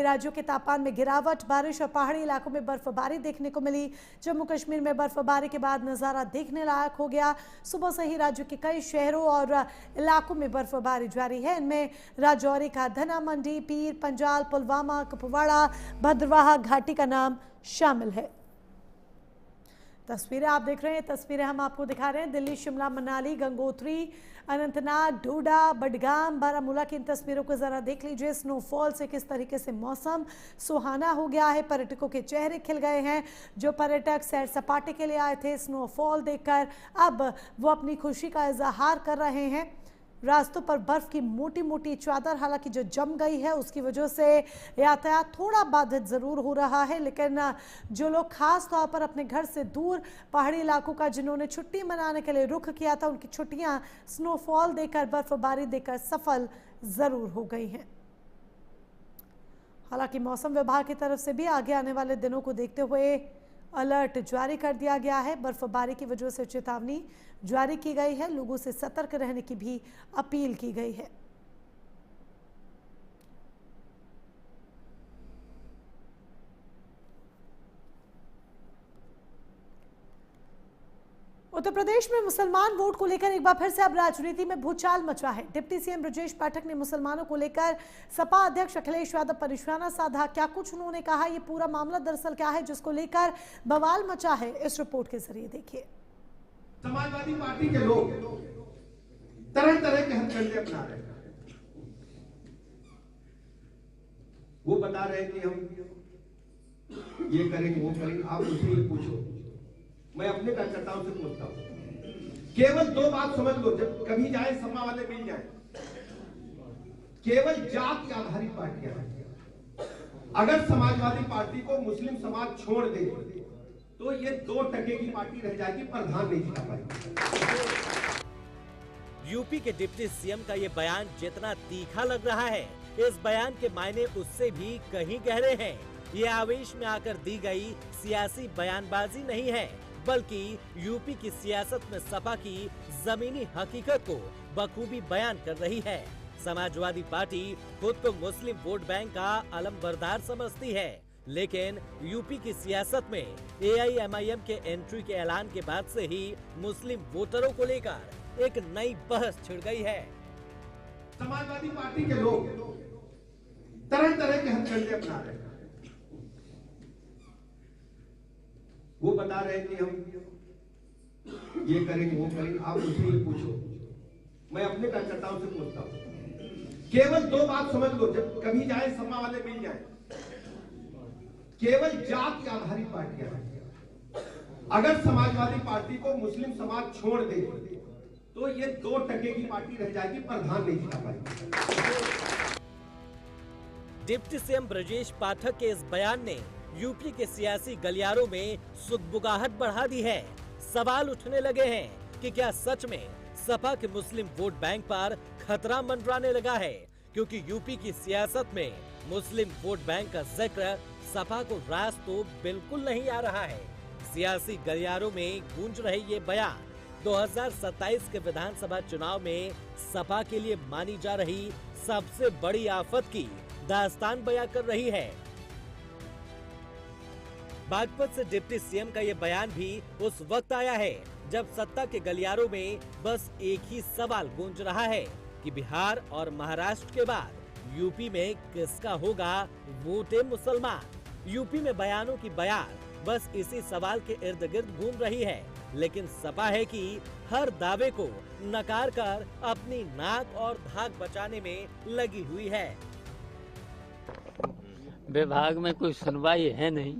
राज्यों के तापमान में गिरावट, बारिश और पहाड़ी इलाकों में बर्फबारी देखने को मिली। जम्मू कश्मीर में बर्फबारी के बाद नज़ारा देखने लायक हो गया। सुबह से ही राज्य के कई शहरों और इलाकों में बर्फबारी जारी है। इनमें राजौरी का धना मंडी, पीर पंजाल, पुलवामा, कुपवाड़ा, भद्रवाह घाटी का नाम शामिल है। तस्वीरें आप देख रहे हैं, तस्वीरें हम आपको दिखा रहे हैं दिल्ली, शिमला, मनाली, गंगोत्री, अनंतनाग, डोडा, बडगाम, बारामूला की इन तस्वीरों को जरा देख लीजिए। स्नोफॉल से किस तरीके से मौसम सुहाना हो गया है, पर्यटकों के चेहरे खिल गए हैं। जो पर्यटक सैर सपाटे के लिए आए थे, स्नोफॉल देखकर अब वो अपनी खुशी का इजहार कर रहे हैं। रास्तों पर बर्फ की मोटी मोटी चादर हालांकि जो जम गई है, उसकी वजह से यातायात थोड़ा बाधित जरूर हो रहा है, लेकिन जो लोग खास तौर पर अपने घर से दूर पहाड़ी इलाकों का जिन्होंने छुट्टी मनाने के लिए रुख किया था, उनकी छुट्टियां स्नोफॉल देखकर, बर्फबारी देखकर सफल जरूर हो गई हैं। हालांकि मौसम विभाग की तरफ से भी आगे आने वाले दिनों को देखते हुए अलर्ट जारी कर दिया गया है। बर्फबारी की वजह से चेतावनी जारी की गई है। लोगों से सतर्क रहने की भी अपील की गई है। उत्तर प्रदेश में मुसलमान वोट को लेकर एक बार फिर से अब राजनीति में भूचाल मचा है। डिप्टी सीएम ब्रजेश पाठक ने मुसलमानों को लेकर सपा अध्यक्ष अखिलेश यादव पर निशाना साधा। क्या कुछ उन्होंने कहा, ये पूरा मामला दरअसल क्या है जिसको लेकर बवाल मचा है, इस रिपोर्ट के जरिए देखिए। समाजवादी पार्टी के लोग तरह तरह के हथकंडे अपना रहे हैं। वो बता रहे हैं कि हम ये करेंगे, वो करेंगे। आप मुझसे ये पूछो, मैं अपने कार्यकर्ताओं से पूछता हूं, केवल दो बात समझ लो, जब कभी जाए सपा वाले मिल जाए, केवल जाति आधारित पार्टियां हैं। अगर समाजवादी पार्टी को मुस्लिम समाज छोड़ दे तो ये 2% की पार्टी रह जाएगी, प्रधान नहीं जिता पाएगी। यूपी के डिप्टी सीएम का ये बयान जितना तीखा लग रहा है, इस बयान के मायने उससे भी कहीं गहरे हैं। ये आवेश में आकर दी गई सियासी बयानबाजी नहीं है, बल्कि यूपी की सियासत में सपा की जमीनी हकीकत को बखूबी बयान कर रही है। समाजवादी पार्टी खुद को मुस्लिम वोट बैंक का अलमबरदार समझती है, लेकिन यूपी की सियासत में एआईएमआईएम के एंट्री के ऐलान के बाद से ही मुस्लिम वोटरों को लेकर एक नई बहस छिड़ गई है। समाजवादी पार्टी के लोग तरह तरह के हथकंडे अपना रहे हैं। वो बता रहे हैं कि हम ये करेंगे, वो करेंगे। आप मुझसे ये पूछो, मैं अपने कार्यकर्ताओं से पूछता हूं, केवल दो बात समझ लो, जब कभी जाए सपा वाले मिल जाए, केवल जाति आधारित पार्टियां हैं। अगर समाजवादी पार्टी को मुस्लिम समाज छोड़ दे तो ये 2% की पार्टी रह जाएगी, प्रधान नहीं जिता पाएगी। डिप्टी सीएम ब्रजेश पाठक के इस बयान ने यूपी के सियासी गलियारों में सुगबुगाहट बढ़ा दी है। सवाल उठने लगे हैं कि क्या सच में सपा के मुस्लिम वोट बैंक पर खतरा मंडराने लगा है, क्योंकि यूपी की सियासत में मुस्लिम वोट बैंक का जिक्र सपा को रास तो बिल्कुल नहीं आ रहा है। सियासी गलियारों में गूंज रहे ये बयान 2027 के विधानसभा चुनाव में सपा के लिए मानी जा रही सबसे बड़ी आफत की दास्तान बयां कर रही है। बागपत से डिप्टी सीएम का ये बयान भी उस वक्त आया है जब सत्ता के गलियारों में बस एक ही सवाल गूंज रहा है कि बिहार और महाराष्ट्र के बाद यूपी में किसका होगा वोटे मुसलमान। यूपी में बयानों की बयान बस इसी सवाल के इर्द गिर्द घूम रही है, लेकिन सपा है कि हर दावे को नकार कर अपनी नाक और धाक बचाने में लगी हुई है। विभाग में कोई सुनवाई है नहीं,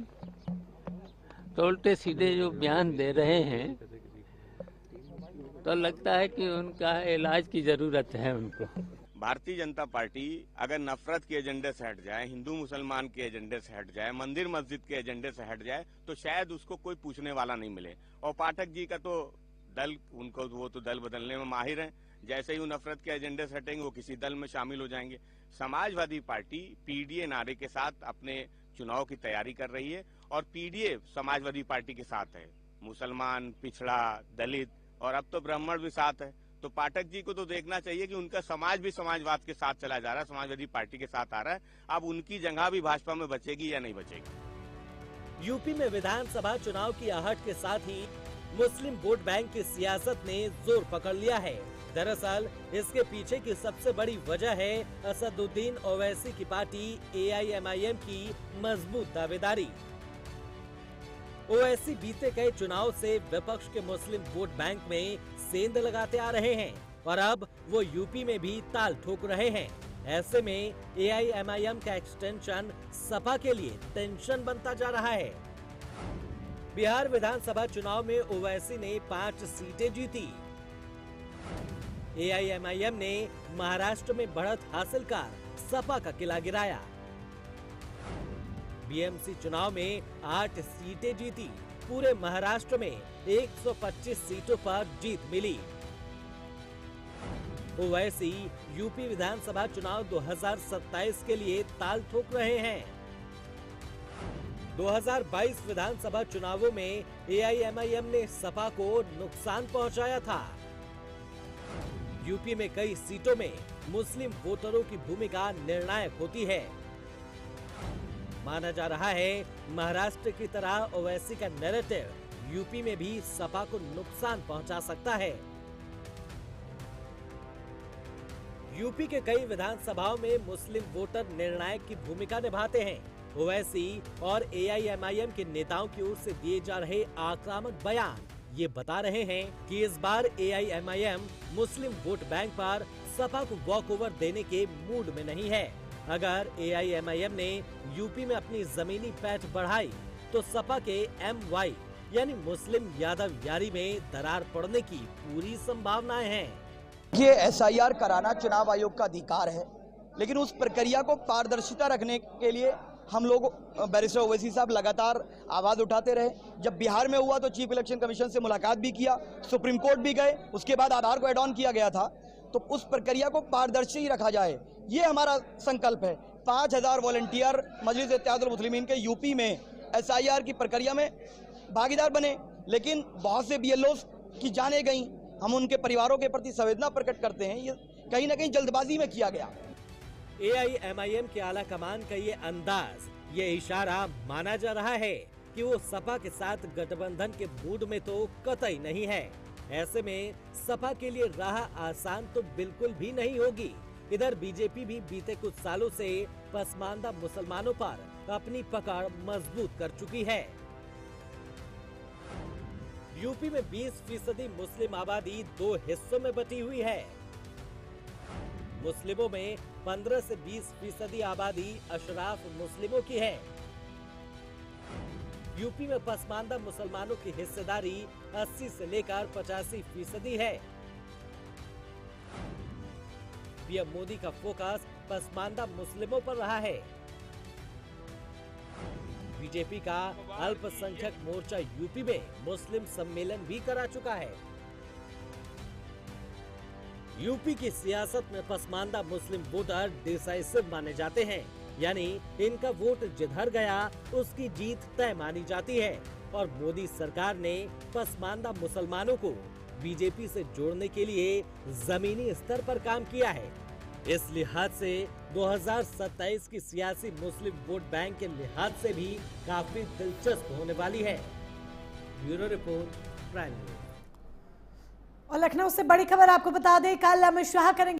तो उल्टे सीधे जो बयान दे रहे हैं, तो लगता है कि उनका इलाज की जरूरत है उनको। भारतीय जनता पार्टी अगर नफरत के एजेंडे से हट जाए, हिंदू मुसलमान के एजेंडे से हट जाए, मंदिर मस्जिद के एजेंडे से हट जाए, तो शायद उसको कोई पूछने वाला नहीं मिले। और पाठक जी का तो दल, उनको वो तो दल बदलने में माहिर हैं। जैसे ही वो नफरत के एजेंडे से हटेंगे, वो किसी दल में शामिल हो जाएंगे। समाजवादी पार्टी पीडीए नारे के साथ अपने चुनाव की तैयारी कर रही है, और पीडीए समाजवादी पार्टी के साथ है। मुसलमान, पिछड़ा, दलित और अब तो ब्राह्मण भी साथ है। तो पाठक जी को तो देखना चाहिए कि उनका समाज भी समाजवाद के साथ चला जा रहा है, समाजवादी पार्टी के साथ आ रहा है। अब उनकी जगह भी भाजपा में बचेगी या नहीं बचेगी। यूपी में विधानसभा चुनाव की आहट के साथ ही मुस्लिम वोट बैंक की सियासत ने जोर पकड़ लिया है। दरअसल इसके पीछे की सबसे बड़ी वजह है असदुद्दीन ओवैसी की पार्टी AIMIM की मजबूत दावेदारी। ओवैसी बीते कई चुनाव से विपक्ष के मुस्लिम वोट बैंक में सेंध लगाते आ रहे हैं और अब वो यूपी में भी ताल ठोक रहे हैं। ऐसे में AIMIM का एक्सटेंशन सपा के लिए टेंशन बनता जा रहा है। बिहार विधानसभा चुनाव में ओवैसी ने 5 सीटें जीती। AIMIM ने महाराष्ट्र में बढ़त हासिल कर सपा का किला गिराया। BMC चुनाव में 8 सीटें जीती। पूरे महाराष्ट्र में 125 सीटों पर जीत मिली। ओवैसी यूपी विधानसभा चुनाव 2027 के लिए ताल ठोक रहे हैं। 2022 विधानसभा चुनावों में AIMIM ने सपा को नुकसान पहुंचाया था। यूपी में कई सीटों में मुस्लिम वोटरों की भूमिका निर्णायक होती है। माना जा रहा है महाराष्ट्र की तरह ओवैसी का नैरेटिव यूपी में भी सपा को नुकसान पहुंचा सकता है। यूपी के कई विधानसभाओं में मुस्लिम वोटर निर्णायक की भूमिका निभाते हैं। ओवैसी और AIMIM के नेताओं की ओर से दिए जा रहे आक्रामक बयान ये बता रहे हैं कि इस बार AIMIM मुस्लिम वोट बैंक पर सपा को वॉकओवर देने के मूड में नहीं है। अगर AIMIM ने यूपी में अपनी जमीनी पैठ बढ़ाई तो सपा के MY यानी मुस्लिम यादव यारी में दरार पड़ने की पूरी संभावनाएं हैं। ये SIR कराना चुनाव आयोग का अधिकार है, लेकिन उस प्रक्रिया को पारदर्शिता रखने के लिए हम लोग बैरिस्टर ओवैसी साहब लगातार आवाज़ उठाते रहे। जब बिहार में हुआ तो चीफ इलेक्शन कमीशन से मुलाकात भी किया, सुप्रीम कोर्ट भी गए, उसके बाद आधार को एड ऑन किया गया था। तो उस प्रक्रिया को पारदर्शी रखा जाए, ये हमारा संकल्प है। 5000 वॉलंटियर मजलिस इत्तेहादुल मुस्लिमीन के यूपी में SIR की प्रक्रिया में भागीदार बने, लेकिन बहुत से BLOs की जाने गई। हम उनके परिवारों के प्रति संवेदना प्रकट करते हैं। ये कहीं ना कहीं जल्दबाजी में किया गया। AIMIM के आला कमान का ये अंदाज, ये इशारा माना जा रहा है कि वो सपा के साथ गठबंधन के मूड में तो कतई नहीं है। ऐसे में सपा के लिए राह आसान तो बिल्कुल भी नहीं होगी। इधर बीजेपी भी बीते कुछ सालों से पसमानदा मुसलमानों पर अपनी पकड़ मजबूत कर चुकी है। यूपी में 20% मुस्लिम आबादी 2 हिस्सों में बटी हुई है। मुस्लिमों में 15 से 20% आबादी अशराफ मुस्लिमों की है। यूपी में पसमानदा मुसलमानों की हिस्सेदारी 80 से लेकर 85% है। पीएम मोदी का फोकस पसमानदा मुस्लिमों पर रहा है। बीजेपी का अल्पसंख्यक मोर्चा यूपी में मुस्लिम सम्मेलन भी करा चुका है। यूपी की सियासत में पसमानदा मुस्लिम वोटर डिसाइसिव माने जाते हैं, यानी इनका वोट जिधर गया उसकी जीत तय मानी जाती है। और मोदी सरकार ने पसमानदा मुसलमानों को बीजेपी से जोड़ने के लिए जमीनी स्तर पर काम किया है। इस लिहाज से 2027 की सियासी मुस्लिम वोट बैंक के लिहाज से भी काफी दिलचस्प होने वाली है। Bureau report, prime news. और लखनऊ से बड़ी खबर आपको बता दें, कल अमित शाह करेंगे